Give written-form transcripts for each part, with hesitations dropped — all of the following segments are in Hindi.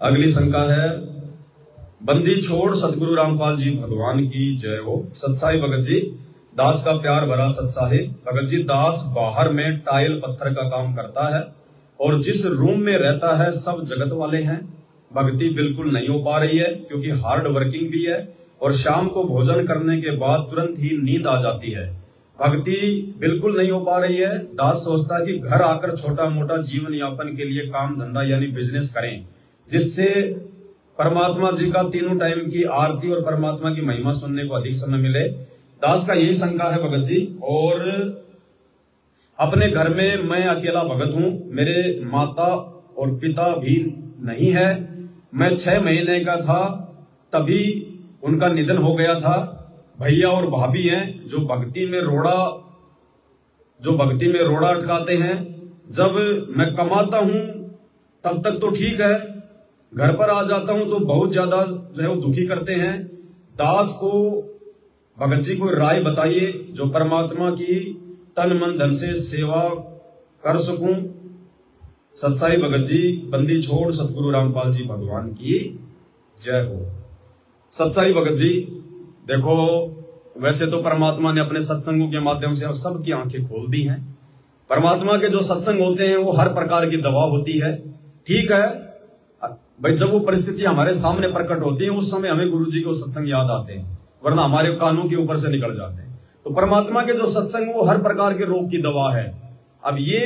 अगली शंका है, बंदी छोड़ सतगुरु रामपाल जी भगवान की जय हो। सतसाई भगत जी, दास का प्यार भरा सतसाहिब। भगत जी, दास बाहर में टाइल पत्थर का काम करता है और जिस रूम में रहता है सब जगत वाले हैं। भक्ति बिल्कुल नहीं हो पा रही है क्योंकि हार्ड वर्किंग भी है और शाम को भोजन करने के बाद तुरंत ही नींद आ जाती है। भक्ति बिल्कुल नहीं हो पा रही है। दास सोचता है कि घर आकर छोटा मोटा जीवन यापन के लिए काम धंधा यानी बिजनेस करें, जिससे परमात्मा जी का तीनों टाइम की आरती और परमात्मा की महिमा सुनने को अधिक समय मिले। दास का यही शंका है भगत जी। और अपने घर में मैं अकेला भगत हूं, मेरे माता और पिता भी नहीं है। मैं 6 महीने का था तभी उनका निधन हो गया था। भैया और भाभी हैं जो भक्ति में रोड़ा अटकाते हैं। जब मैं कमाता हूं तब तक तो ठीक है, घर पर आ जाता हूं तो बहुत ज्यादा जो है वो दुखी करते हैं। दास को भगत जी को राय बताइए जो परमात्मा की तन मन धन से सेवा कर सकूं। सतसाई भगत जी, बंदी छोड़ सतगुरु रामपाल जी भगवान की जय हो। सतसाई भगत जी, देखो वैसे तो परमात्मा ने अपने सत्संगों के माध्यम से अब सबकी आंखें खोल दी हैं। परमात्मा के जो सत्संग होते हैं वो हर प्रकार की दवा होती है। ठीक है भाई, जब वो परिस्थिति हमारे सामने प्रकट होती है उस समय हमें गुरु जी को सत्संग याद आते हैं, वरना हमारे कानों के ऊपर से निकल जाते हैं। तो परमात्मा के जो सत्संग वो हर प्रकार के रोग की दवा है। अब ये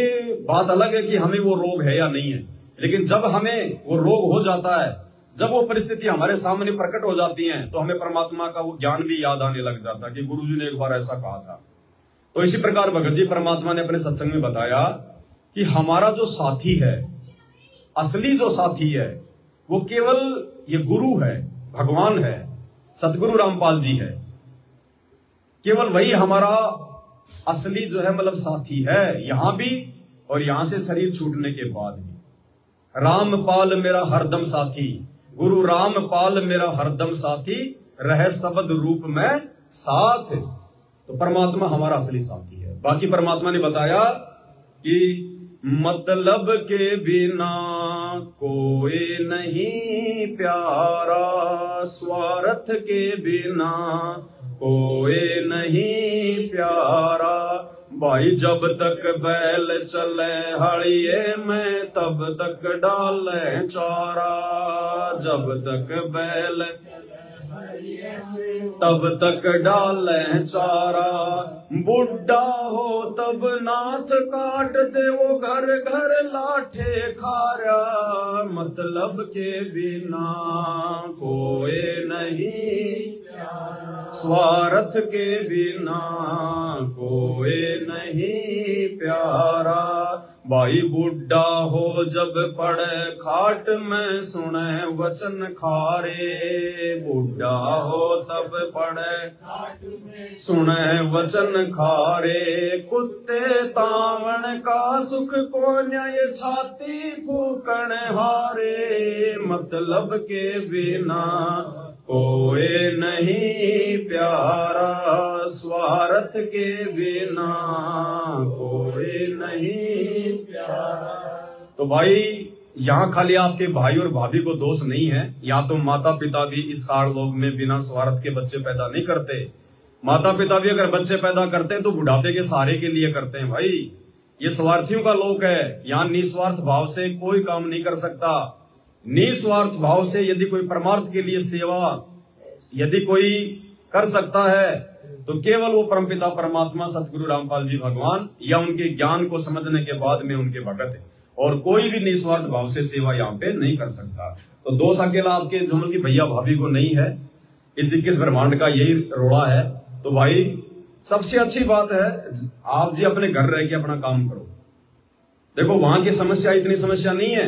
बात अलग है कि हमें वो रोग है या नहीं है, लेकिन जब हमें वो रोग हो जाता है, जब वो परिस्थिति हमारे सामने प्रकट हो जाती है, तो हमें परमात्मा का वो ज्ञान भी याद आने लग जाता है कि गुरुजी ने एक बार ऐसा कहा था। तो इसी प्रकार भगत जी, परमात्मा ने अपने सत्संग में बताया कि हमारा जो साथी है, असली जो साथी है, वो केवल ये गुरु है, भगवान है, सतगुरु रामपाल जी है। केवल वही हमारा असली जो है मतलब साथी है, यहां भी और यहां से शरीर छूटने के बाद भी। रामपाल मेरा हरदम साथी, गुरु रामपाल मेरा हरदम साथी, रह शब्द रूप में साथ। तो परमात्मा हमारा असली साथी है। बाकी परमात्मा ने बताया कि मतलब के बिना कोई नहीं प्यारा, स्वार्थ के बिना कोई नहीं प्यारा। भाई जब तक बैल चले हड़िए में तब तक डाले चारा, जब तक बैल तब तक डाले चारा। बुढ़ा हो तब नाथ काट दे वो घर घर लाठे खारा, मतलब के बिना कोई नहीं स्वार्थ के बिना कोई नहीं प्यारा। भाई बुढ़ा हो जब पड़े खाट में सुने वचन खारे, बुढ़ा हो तब पड़े खाट में सुने वचन खारे। कुत्ते तावण का सुख को न्याय छाती फूकण हारे, मतलब के बिना कोई नहीं प्यारा, स्वार्थ के बिना कोई नहीं प्यारा। तो भाई यहाँ खाली आपके भाई और भाभी को दोष नहीं है, यहाँ तो माता पिता भी इस काललोक में बिना स्वार्थ के बच्चे पैदा नहीं करते। माता पिता भी अगर बच्चे पैदा करते हैं तो बुढ़ापे के सहारे के लिए करते हैं। भाई ये स्वार्थियों का लोक है, यहाँ निस्वार्थ भाव से कोई काम नहीं कर सकता। निस्वार्थ भाव से यदि कोई परमार्थ के लिए सेवा यदि कोई कर सकता है तो केवल वो परमपिता परमात्मा सतगुरु रामपाल जी भगवान या उनके ज्ञान को समझने के बाद में उनके भगत है, और कोई भी निस्वार्थ भाव से सेवा यहाँ पे नहीं कर सकता। तो दोष अकेला आपके जुमल की भैया भाभी को नहीं है, इस 21 ब्रह्मांड का यही रोड़ा है। तो भाई सबसे अच्छी बात है आप जी अपने घर रह के अपना काम करो। देखो वहां की समस्या इतनी समस्या नहीं है।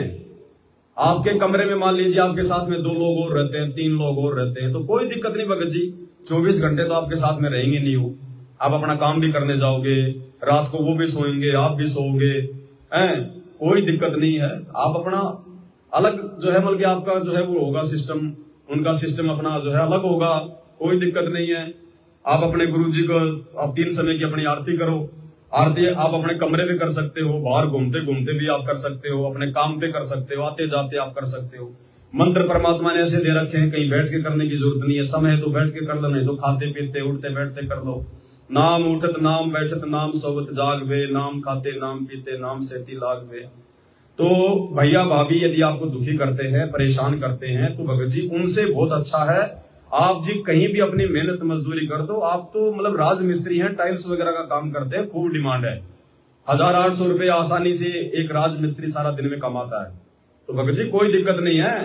आपके कमरे में मान लीजिए आपके साथ में 2 लोग और रहते हैं, 3 लोग और रहते हैं, तो कोई दिक्कत नहीं भगत जी। 24 घंटे तो आपके साथ में रहेंगे नहीं हो, आप अपना काम भी करने जाओगे, रात को वो भी सोएंगे, आप भी सोओगे, कोई दिक्कत नहीं है। आप अपना अलग जो है बल्कि आपका जो है वो होगा सिस्टम, उनका सिस्टम अपना जो है अलग होगा, कोई दिक्कत नहीं है। आप अपने गुरु जी को आप 3 समय की अपनी आरती करो। आरती आप अपने कमरे में कर सकते हो, बाहर घूमते घूमते भी आप कर सकते हो, अपने काम पे कर सकते हो, आते जाते आप कर सकते हो। मंत्र परमात्मा ने ऐसे दे रखे हैं, कहीं बैठ के करने की जरूरत नहीं है। समय है तो बैठ के कर लो, नहीं तो खाते पीते उठते बैठते कर लो। नाम उठत नाम बैठत नाम सोवत जागवे, नाम खाते नाम पीते नाम सेती लागवे। तो भैया भाभी यदि आपको दुखी करते हैं, परेशान करते हैं, तो भगत जी उनसे बहुत अच्छा है आप जी कहीं भी अपनी मेहनत मजदूरी कर दो। आप तो मतलब राजमिस्त्री हैं, टाइल्स वगैरह का काम करते हैं, खूब डिमांड है। 1800 रुपये आसानी से एक राजमिस्त्री सारा दिन में कमाता है। तो भगत जी कोई दिक्कत नहीं है,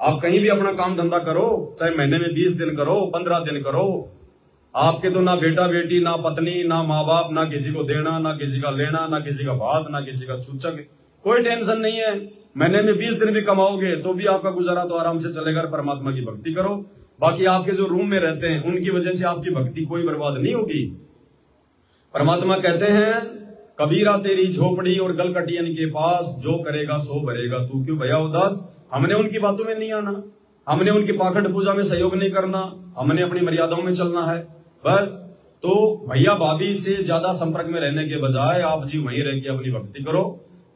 आप कहीं भी अपना काम धंधा करो, चाहे महीने में 20 दिन करो, 15 दिन करो। आपके तो ना बेटा बेटी, ना पत्नी, ना माँ बाप, ना किसी को देना, ना किसी का लेना, ना किसी का भात, ना किसी का छूचक, कोई टेंशन नहीं है। महीने में 20 दिन भी कमाओगे तो भी आपका गुजारा तो आराम से चलेगा। परमात्मा की भक्ति करो। बाकी आपके जो रूम में रहते हैं उनकी वजह से आपकी भक्ति कोई बर्बाद नहीं होगी। परमात्मा कहते हैं कबीरा तेरी झोपड़ी और गलकटियन के पास, जो करेगा सो भरेगा तू क्यों भया उदास। हमने उनकी बातों में नहीं आना, हमने उनकी पाखंड पूजा में सहयोग नहीं करना, हमने अपनी मर्यादाओं में चलना है बस। तो भैया भाभी से ज्यादा संपर्क में रहने के बजाय आप जी वहीं रह के अपनी भक्ति करो,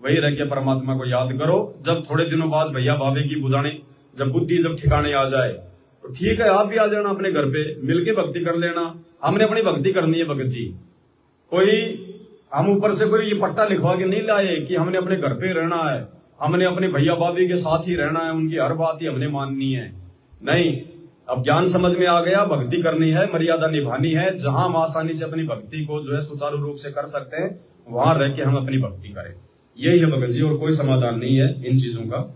वहीं रह के परमात्मा को याद करो। जब थोड़े दिनों बाद भैया भाभी की बुदानी जब बुद्धि जब ठिकाने आ जाए तो ठीक है, आप भी आ जाना अपने घर पे, मिलके भक्ति कर लेना। हमने अपनी भक्ति करनी है भगत जी। कोई हम ऊपर से कोई ये पट्टा लिखवा के नहीं लाए कि हमने अपने घर पे रहना है, हमने अपने भैया भाभी के साथ ही रहना है, उनकी हर बात ही हमने माननी है। नहीं, अब ज्ञान समझ में आ गया, भक्ति करनी है, मर्यादा निभानी है। जहां हम आसानी से अपनी भक्ति को जो है सुचारू रूप से कर सकते हैं वहां रह के हम अपनी भक्ति करें। यही है भगत जी, और कोई समाधान नहीं है इन चीजों का।